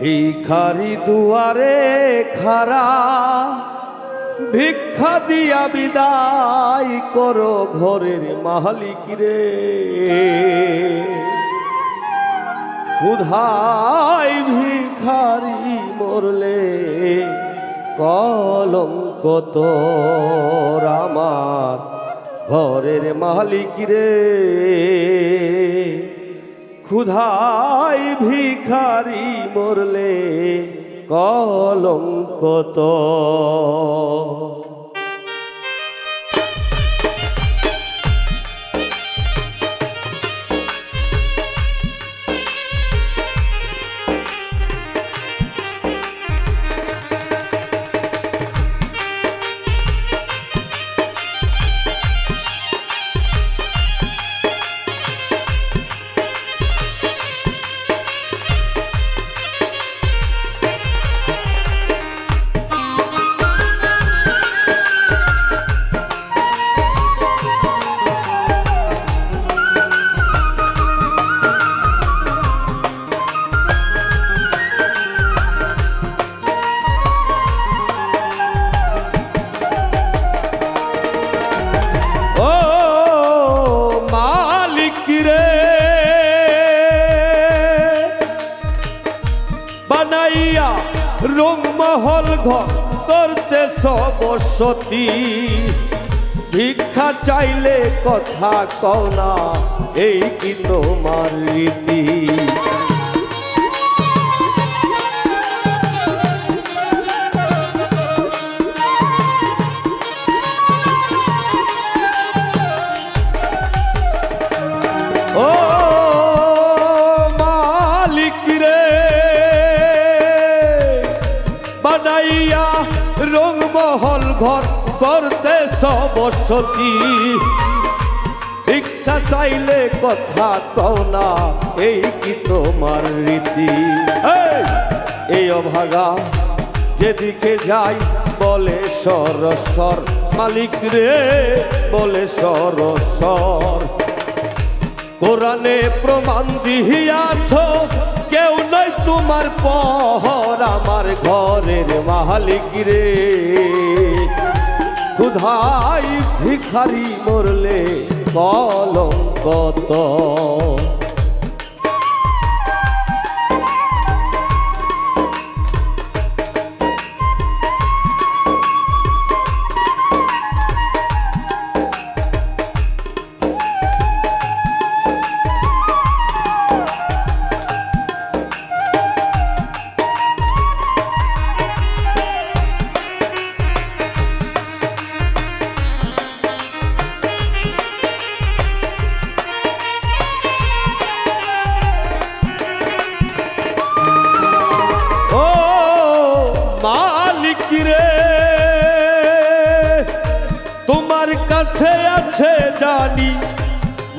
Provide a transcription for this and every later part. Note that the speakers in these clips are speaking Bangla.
ভিখারি দুয়ারে খারা ভিক্ষা দিয়া বিদায় করো ঘরের মালিক রে। ক্ষুধায় ভিখারি মরলে কলঙ্ক তোর আমার ঘরের মালিক রে। ক্ষুধায় ভিখারি মরলে কলঙ্ক তোর। বানাইয়া রংমহল ঘর করতে বসতি, ভিক্ষা চাইলে কথা কও না এই কি তোমার রীতি। ও মালিক রে, বানাইয়া রংমহল ঘর করতে বসতি, ভিক্ষা চাইলে কথা কও না এই কি তোমার রীতি। এই অভাগা যেদিকে যাই বলে সরসর, মালিক রে বলে সরসর। কোরআনে প্রমাণ দিয়াছ কেউ নয় তোমার পর আমার ঘরের মালিক রে। ক্ষুধায় ভিখারি মরলে কলঙ্ক তোর। তোমার কাছে আছে জানি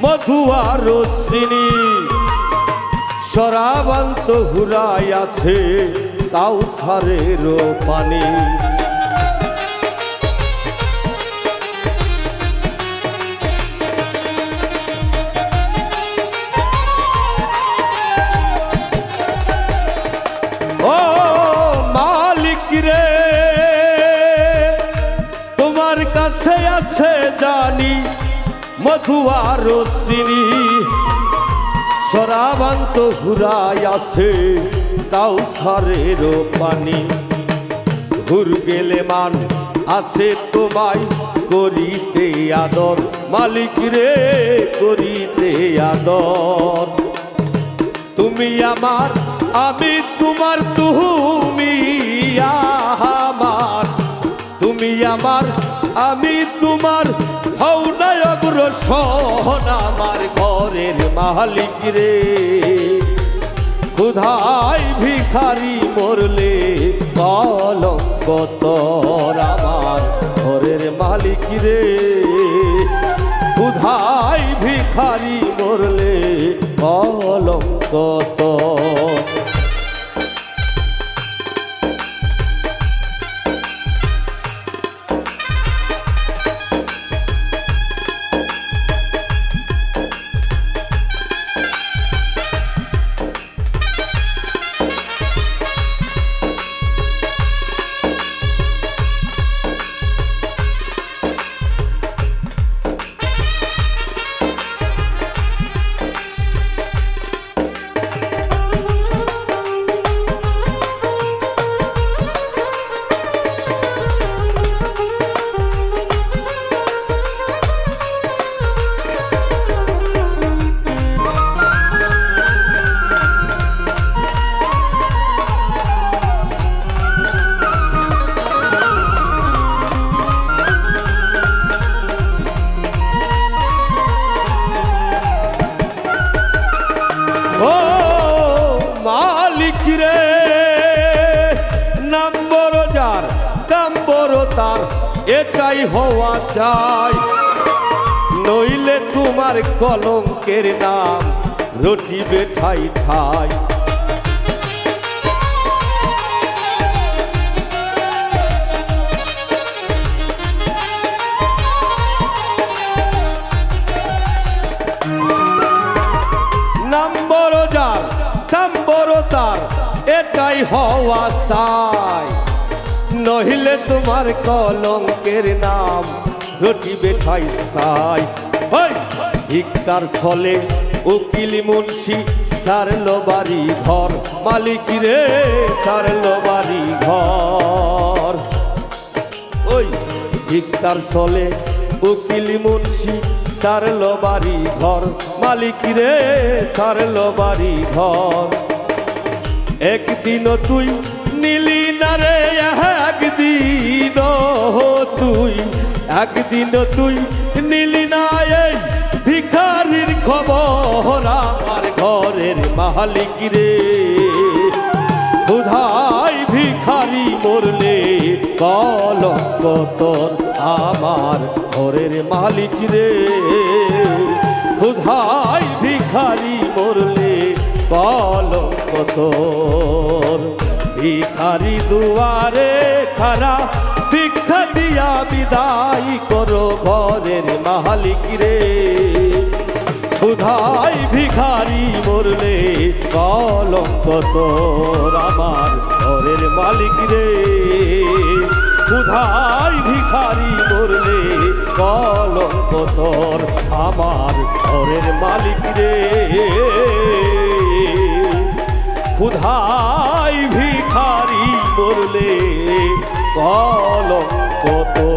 মধু আর চিনি, শরাবান্ত হুরাই আছে কাউসারের পানি। ও মালিক রে, তোমার কাছে আছে জানি মধু আর চিনি, শরাবান্ত হুরাই আছে কাউসারের পানি। ঘুর গেলে মান আছে তোমায় করিতে আদর, মালিক রে করিতে আদর। তুমি আমার আমি তোমার, তুমি আমার, তুমি আমার আমি তোমার, হও না অগ্রসর আমার ঘরের মালিক রে। ক্ষুধায় ভিখারি মরলে কলঙ্ক তোর আমার ঘরের মালিক রে। ক্ষুধায় ভিখারি মরলে কলঙ্ক তোর। তার এটাই হওয়া চাই, নইলে তোমার কলঙ্কের নাম রটিবে ঠাই ঠাই। নাম বড় যার কাম বড় তার এটাই হওয়া চাই, নহিলে তোমার কলঙ্কের নাম রটিবে ঠাই ঠাই। ভিক্ষার ছলে উকিল মুন্সি সারলো বাড়ি ঘর, মালিক রে সারলো বাড়ি ঘর। ওই ভিক্ষার ছলে উকিল মুন্সি সারলো বাড়ি ঘর, মালিক রে সারলো বাড়ি ঘর। একদিন তুই নীলি না রে, একদিন তুই, একদিন তুই নীলি না এই ভিখারির খবর। আমার ঘরের মালিক রে ক্ষুধায় ভিখারি মরলে কলঙ্ক তোর। আমার ঘরের মালিক রে ক্ষুধায় ভিখারি মরলে কলঙ্ক তোর। ভিখারি দুয়ারে খারা ভিক্ষা দিয়া বিদায় করো ঘরের মালিক রে, ক্ষুধায় ভিখারি মরলে কলঙ্ক তোর। আমার ঘরের মালিক রে ক্ষুধায় ভিখারি মরলে কলঙ্ক তোর। আমার ঘরের মালিক রে ক্ষুধায় ভিখারি মরলে কলঙ্ক তোর।